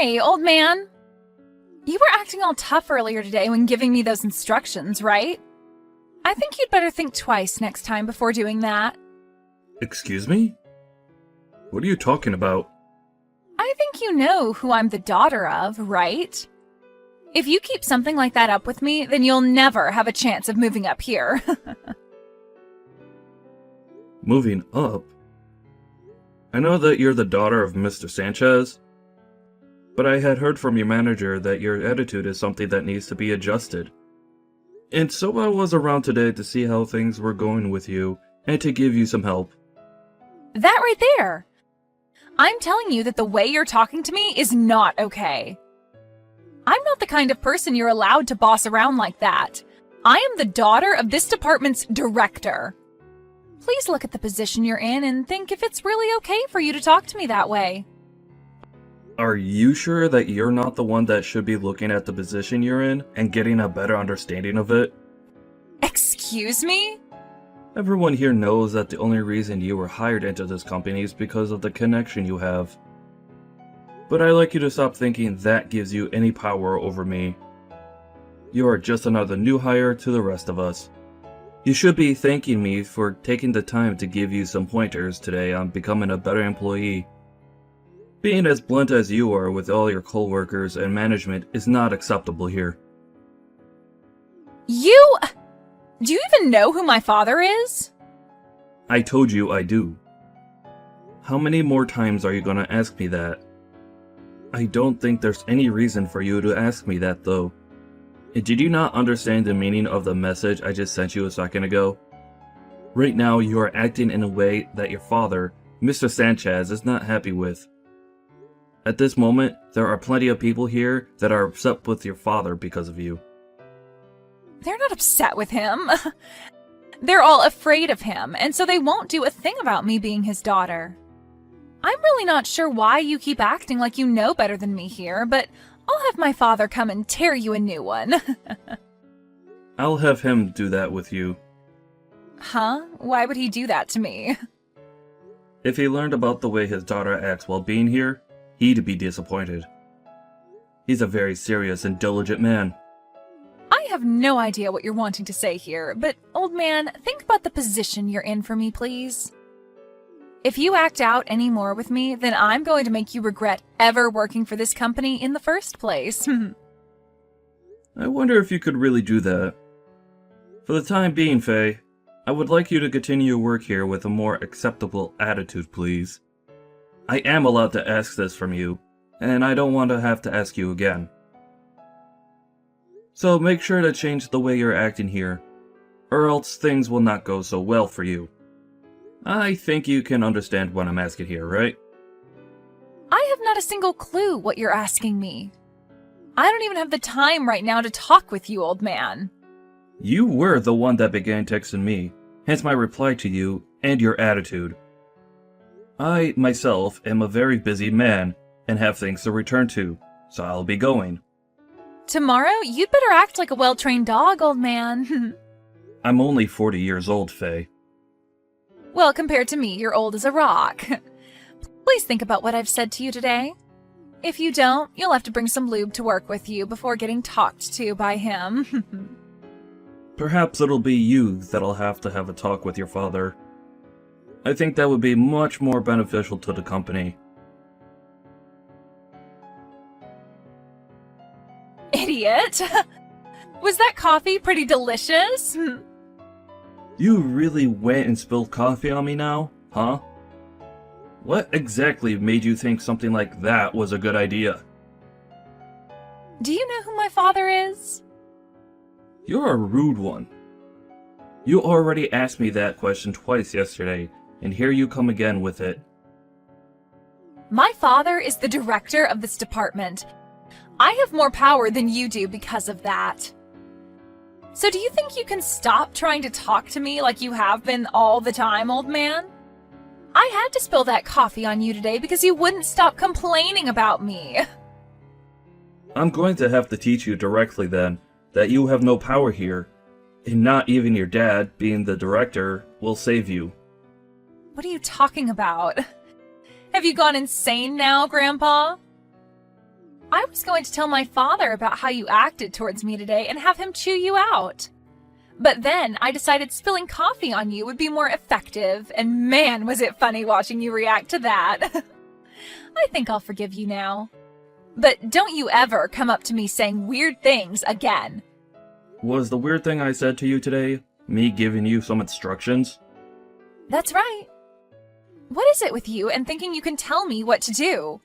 Hey, old man. You were acting all tough earlier today when giving me those instructions, right? I think you'd better think twice next time before doing that. Excuse me? What are you talking about? I think you know who I'm the daughter of, right? If you keep something like that up with me, then you'll never have a chance of moving up here. Moving up? I know that you're the daughter of Mr. Sanchez, but I had heard from your manager that your attitude is something that needs to be adjusted. And so I was around today to see how things were going with you and to give you some help. That right there. I'm telling you that the way you're talking to me is not okay. I'm not the kind of person you're allowed to boss around like that. I am the daughter of this department's director. Please look at the position you're in and think if it's really okay for you to talk to me that way. Are you sure that you're not the one that should be looking at the position you're in and getting a better understanding of it? Excuse me? Everyone here knows that the only reason you were hired into this company is because of the connection you have. But I'd like you to stop thinking that gives you any power over me. You are just another new hire to the rest of us. You should be thanking me for taking the time to give you some pointers today on becoming a better employee. Being as blunt as you are with all your coworkers and management is not acceptable here. Do you even know who my father is? I told you I do. How many more times are you gonna ask me that? I don't think there's any reason for you to ask me that though. Did you not understand the meaning of the message I just sent you a second ago? Right now you are acting in a way that your father, Mr. Sanchez, is not happy with. At this moment, there are plenty of people here that are upset with your father because of you. They're not upset with him. They're all afraid of him, and so they won't do a thing about me being his daughter. I'm really not sure why you keep acting like you know better than me here, but I'll have my father come and tear you a new one. I'll have him do that with you. Huh? Why would he do that to me? If he learned about the way his daughter acts while being here, he'd be disappointed. He's a very serious and diligent man. I have no idea what you're wanting to say here, but old man, think about the position you're in for me, please. If you act out any more with me, then I'm going to make you regret ever working for this company in the first place. I wonder if you could really do that. For the time being, Faye, I would like you to continue your work here with a more acceptable attitude, please. I am allowed to ask this from you, and I don't want to have to ask you again. So make sure to change the way you're acting here, or else things will not go so well for you. I think you can understand what I'm asking here, right? I have not a single clue what you're asking me. I don't even have the time right now to talk with you, old man. You were the one that began texting me, hence my reply to you and your attitude. I, myself, am a very busy man and have things to return to, so I'll be going. Tomorrow, you'd better act like a well-trained dog, old man. I'm only 40 years old, Faye. Well, compared to me, you're old as a rock. Please think about what I've said to you today. If you don't, you'll have to bring some lube to work with you before getting talked to by him. Perhaps it'll be you that'll have to have a talk with your father. I think that would be much more beneficial to the company. Idiot! Was that coffee pretty delicious? You really went and spilled coffee on me now, huh? What exactly made you think something like that was a good idea? Do you know who my father is? You're a rude one. You already asked me that question twice yesterday, and here you come again with it. My father is the director of this department. I have more power than you do because of that. So do you think you can stop trying to talk to me like you have been all the time, old man? I had to spill that coffee on you today because you wouldn't stop complaining about me. I'm going to have to teach you directly then that you have no power here, and not even your dad, being the director, will save you. What are you talking about? Have you gone insane now, Grandpa? was going to tell my father about how you acted towards me today and have him chew you out. But then I decided spilling coffee on you would be more effective, and man, was it funny watching you react to that. I think I'll forgive you now. But don't you ever come up to me saying weird things again. Was the weird thing I said to you today me giving you some instructions? That's right. What is it with you and thinking you can tell me what to do?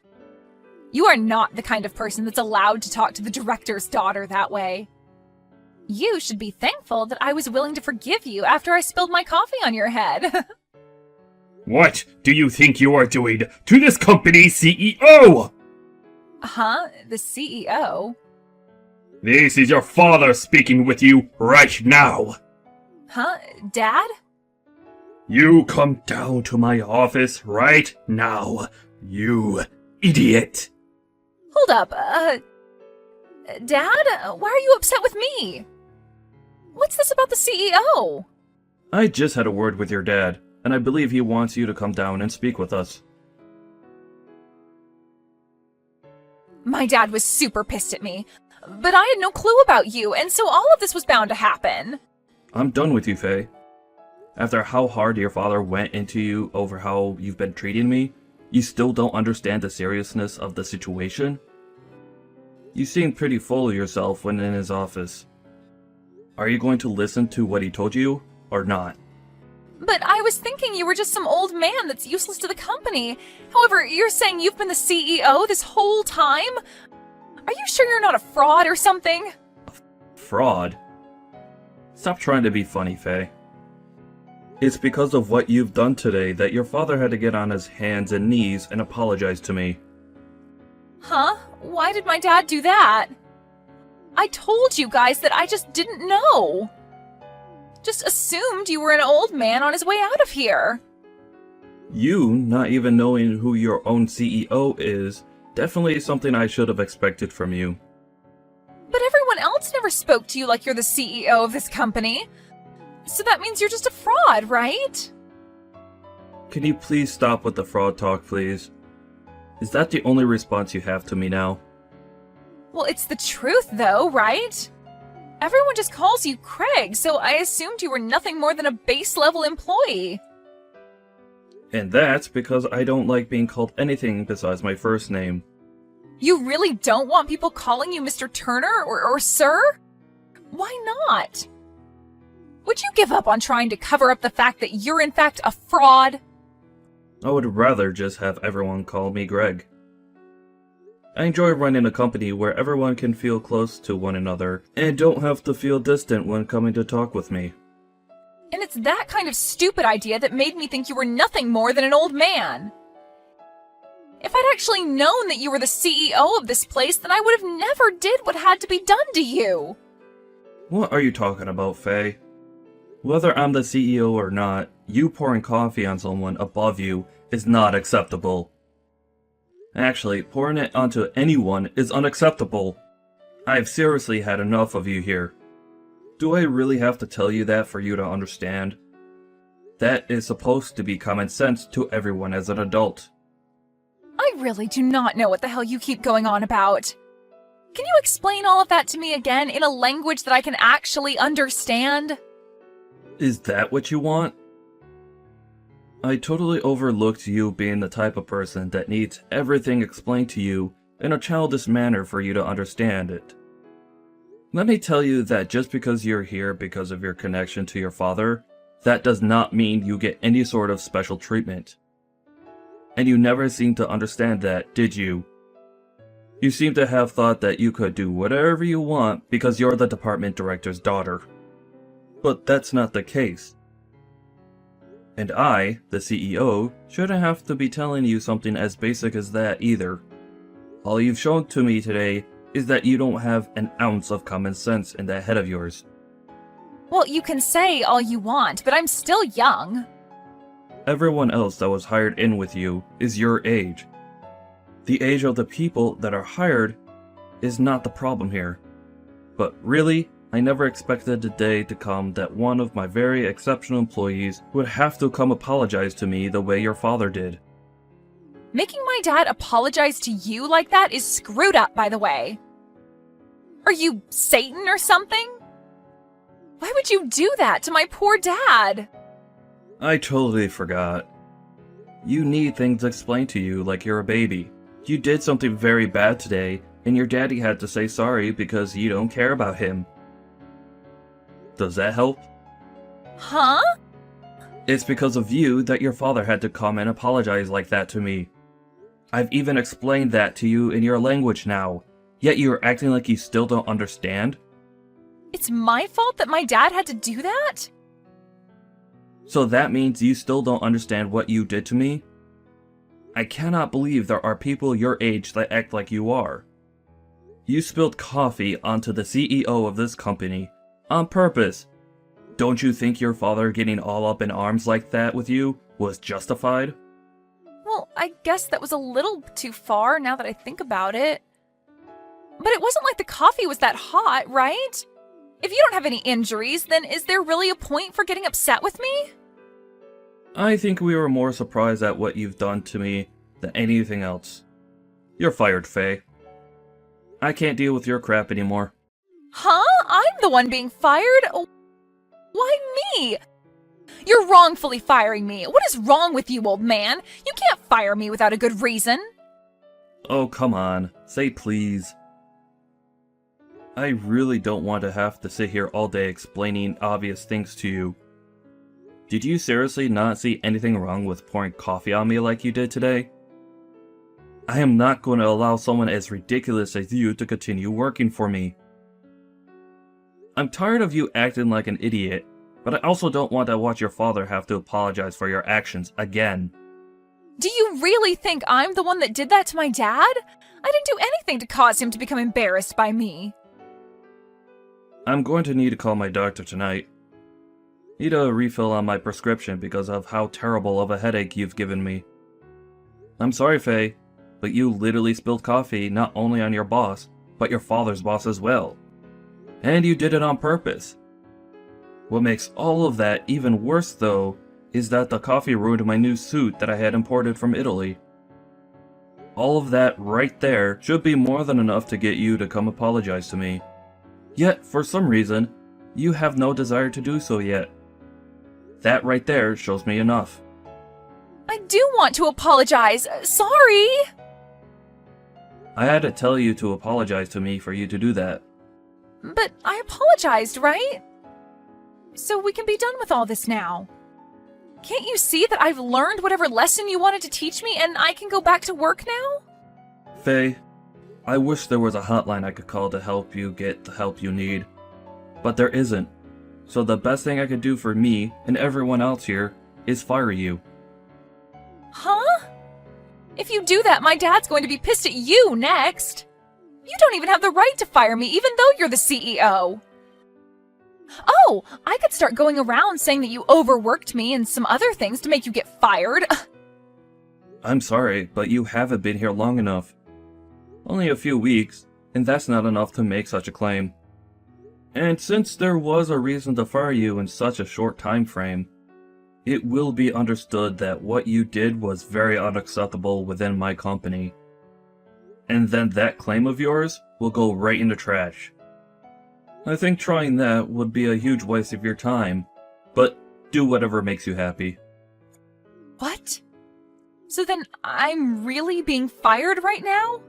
You are not the kind of person that's allowed to talk to the director's daughter that way. You should be thankful that I was willing to forgive you after I spilled my coffee on your head. What do you think you are doing to this company's CEO? Huh? The CEO? This is your father speaking with you right now. Huh? Dad? You come down to my office right now, you idiot. Hold up, Dad? Why are you upset with me? What's this about the CEO? I just had a word with your dad, and I believe he wants you to come down and speak with us. My dad was super pissed at me, but I had no clue about you, and so all of this was bound to happen. I'm done with you, Faye. After how hard your father went into you over how you've been treating me, you still don't understand the seriousness of the situation? You seem pretty full of yourself when in his office. Are you going to listen to what he told you, or not? But I was thinking you were just some old man that's useless to the company. However, you're saying you've been the CEO this whole time? Are you sure you're not a fraud or something? Fraud? Stop trying to be funny, Faye. It's because of what you've done today that your father had to get on his hands and knees and apologize to me. Huh? Why did my dad do that? I told you guys that I just didn't know. Just assumed you were an old man on his way out of here. You not even knowing who your own CEO is, definitely something I should have expected from you. But everyone else never spoke to you like you're the CEO of this company. So that means you're just a fraud, right? Can you please stop with the fraud talk, please? Is that the only response you have to me now? Well, it's the truth though, right? Everyone just calls you Craig, so I assumed you were nothing more than a base-level employee. And that's because I don't like being called anything besides my first name. You really don't want people calling you Mr. Turner or Sir? Why not? Would you give up on trying to cover up the fact that you're in fact a fraud? I would rather just have everyone call me Greg. I enjoy running a company where everyone can feel close to one another and don't have to feel distant when coming to talk with me. And it's that kind of stupid idea that made me think you were nothing more than an old man. If I'd actually known that you were the CEO of this place, then I would have never did what had to be done to you. What are you talking about, Faye? Whether I'm the CEO or not, you pouring coffee on someone above you is not acceptable. Actually, pouring it onto anyone is unacceptable. I've seriously had enough of you here. Do I really have to tell you that for you to understand? That is supposed to be common sense to everyone as an adult. I really do not know what the hell you keep going on about. Can you explain all of that to me again in a language that I can actually understand? Is that what you want? I totally overlooked you being the type of person that needs everything explained to you in a childish manner for you to understand it. Let me tell you that just because you're here because of your connection to your father, that does not mean you get any sort of special treatment. And you never seemed to understand that, did you? You seem to have thought that you could do whatever you want because you're the department director's daughter. But that's not the case. And I, the CEO, shouldn't have to be telling you something as basic as that either. All you've shown to me today is that you don't have an ounce of common sense in that head of yours. Well, you can say all you want, but I'm still young. Everyone else that was hired in with you is your age. The age of the people that are hired is not the problem here. But really, I never expected the day to come that one of my very exceptional employees would have to come apologize to me the way your father did. Making my dad apologize to you like that is screwed up, by the way. Are you Satan or something? Why would you do that to my poor dad? I totally forgot. You need things explained to you like you're a baby. You did something very bad today, and your daddy had to say sorry because you don't care about him. Does that help? Huh? It's because of you that your father had to come and apologize like that to me. I've even explained that to you in your language now, yet you're acting like you still don't understand? It's my fault that my dad had to do that? So that means you still don't understand what you did to me? I cannot believe there are people your age that act like you are. You spilled coffee onto the CEO of this company, on purpose. Don't you think your father getting all up in arms like that with you was justified? Well, I guess that was a little too far now that I think about it. But it wasn't like the coffee was that hot, right? If you don't have any injuries, then is there really a point for getting upset with me? I think we were more surprised at what you've done to me than anything else. You're fired, Faye. I can't deal with your crap anymore. Huh? I'm the one being fired? Why me? You're wrongfully firing me. What is wrong with you, old man? You can't fire me without a good reason. Oh, come on. Say please. I really don't want to have to sit here all day explaining obvious things to you. Did you seriously not see anything wrong with pouring coffee on me like you did today? I am not going to allow someone as ridiculous as you to continue working for me. I'm tired of you acting like an idiot, but I also don't want to watch your father have to apologize for your actions again. Do you really think I'm the one that did that to my dad? I didn't do anything to cause him to become embarrassed by me. I'm going to need to call my doctor tonight. Need a refill on my prescription because of how terrible of a headache you've given me. I'm sorry, Faye, but you literally spilled coffee not only on your boss, but your father's boss as well. And you did it on purpose. What makes all of that even worse, though, is that the coffee ruined my new suit that I had imported from Italy. All of that right there should be more than enough to get you to come apologize to me. Yet, for some reason, you have no desire to do so yet. That right there shows me enough. I do want to apologize. Sorry. I had to tell you to apologize to me for you to do that. But I apologized, right? So we can be done with all this now. Can't you see that I've learned whatever lesson you wanted to teach me and I can go back to work now? Faye, I wish there was a hotline I could call to help you get the help you need. But there isn't. So the best thing I could do for me and everyone else here is fire you. Huh? If you do that, my dad's going to be pissed at you next. You don't even have the right to fire me, even though you're the CEO. Oh, I could start going around saying that you overworked me and some other things to make you get fired. I'm sorry, but you haven't been here long enough. Only a few weeks, and that's not enough to make such a claim. And since there was a reason to fire you in such a short time frame, it will be understood that what you did was very unacceptable within my company. And then that claim of yours will go right in the trash. I think trying that would be a huge waste of your time, but do whatever makes you happy. What? So then I'm really being fired right now?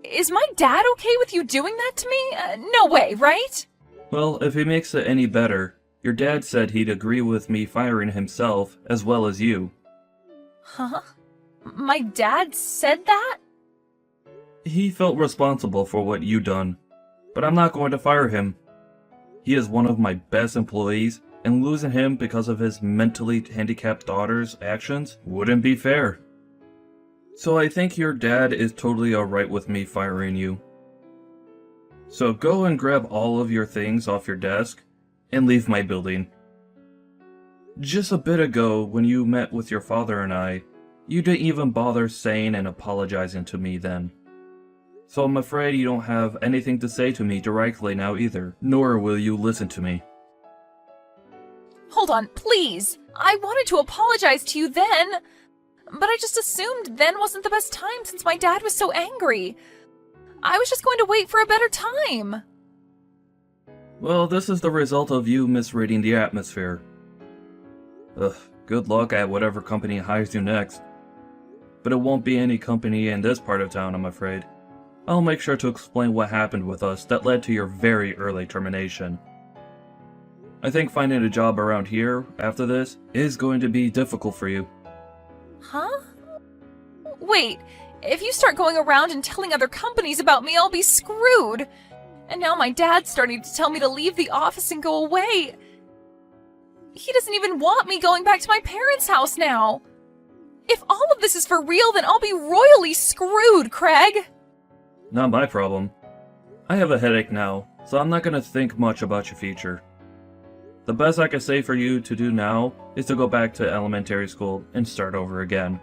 Is my dad okay with you doing that to me? No way, right? Well, if it makes it any better, your dad said he'd agree with me firing himself as well as you. Huh? My dad said that? He felt responsible for what you done, but I'm not going to fire him. He is one of my best employees, and losing him because of his mentally handicapped daughter's actions wouldn't be fair. So I think your dad is totally alright with me firing you. So go and grab all of your things off your desk and leave my building. Just a bit ago, when you met with your father and I, you didn't even bother saying and apologizing to me then. So I'm afraid you don't have anything to say to me directly now either, nor will you listen to me. Hold on, please. I wanted to apologize to you then. but I just assumed then wasn't the best time since my dad was so angry. I was just going to wait for a better time. Well, this is the result of you misreading the atmosphere. Ugh, good luck at whatever company hires you next. But it won't be any company in this part of town, I'm afraid. I'll make sure to explain what happened with us that led to your very early termination. I think finding a job around here, after this, is going to be difficult for you. Huh? Wait, if you start going around and telling other companies about me, I'll be screwed. And now my dad's starting to tell me to leave the office and go away. He doesn't even want me going back to my parents' house now. If all of this is for real, then I'll be royally screwed, Craig. Not my problem. I have a headache now, so I'm not going to think much about your future. The best I can say for you to do now is to go back to elementary school and start over again.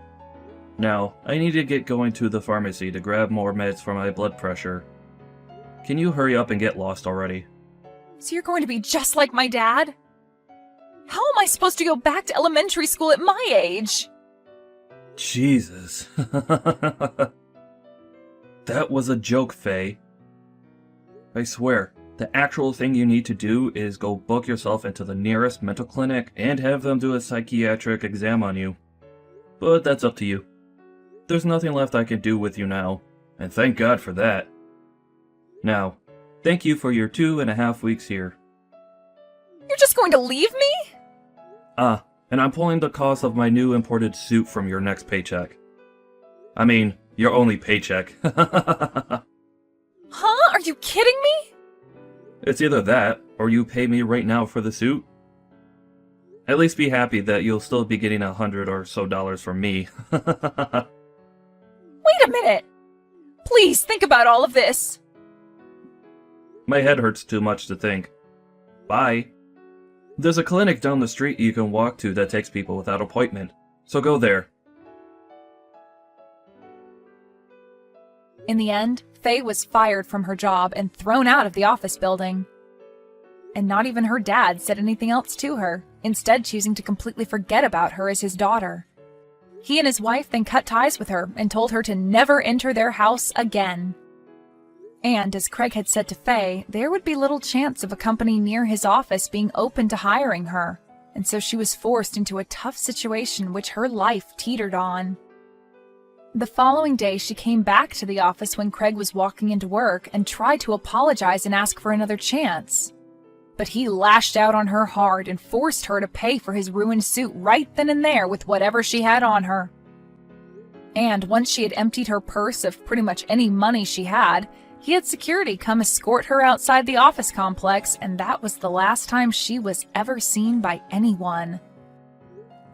Now, I need to get going to the pharmacy to grab more meds for my blood pressure. Can you hurry up and get lost already? So you're going to be just like my dad? How am I supposed to go back to elementary school at my age? Jesus. That was a joke, Faye. I swear, the actual thing you need to do is go book yourself into the nearest mental clinic and have them do a psychiatric exam on you. But that's up to you. There's nothing left I can do with you now, and thank God for that. Now, thank you for your 2.5 weeks here. You're just going to leave me? And I'm pulling the cost of my new imported suit from your next paycheck. I mean, your only paycheck. Huh? Are you kidding me? It's either that, or you pay me right now for the suit. At least be happy that you'll still be getting $100 or so from me. Wait a minute! Please think about all of this. My head hurts too much to think. Bye. There's a clinic down the street you can walk to that takes people without appointment, so go there. In the end, Faye was fired from her job and thrown out of the office building. And not even her dad said anything else to her, instead choosing to completely forget about her as his daughter. He and his wife then cut ties with her and told her to never enter their house again. And as Craig had said to Faye, there would be little chance of a company near his office being open to hiring her, and so she was forced into a tough situation which her life teetered on. The following day, she came back to the office when Craig was walking into work and tried to apologize and ask for another chance. But he lashed out on her hard and forced her to pay for his ruined suit right then and there with whatever she had on her. And once she had emptied her purse of pretty much any money she had, he had security come escort her outside the office complex, and that was the last time she was ever seen by anyone.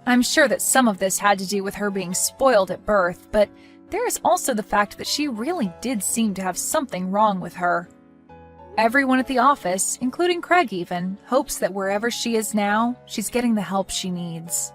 I'm sure that some of this had to do with her being spoiled at birth, but there is also the fact that she really did seem to have something wrong with her. Everyone at the office, including Craig even, hopes that wherever she is now, she's getting the help she needs.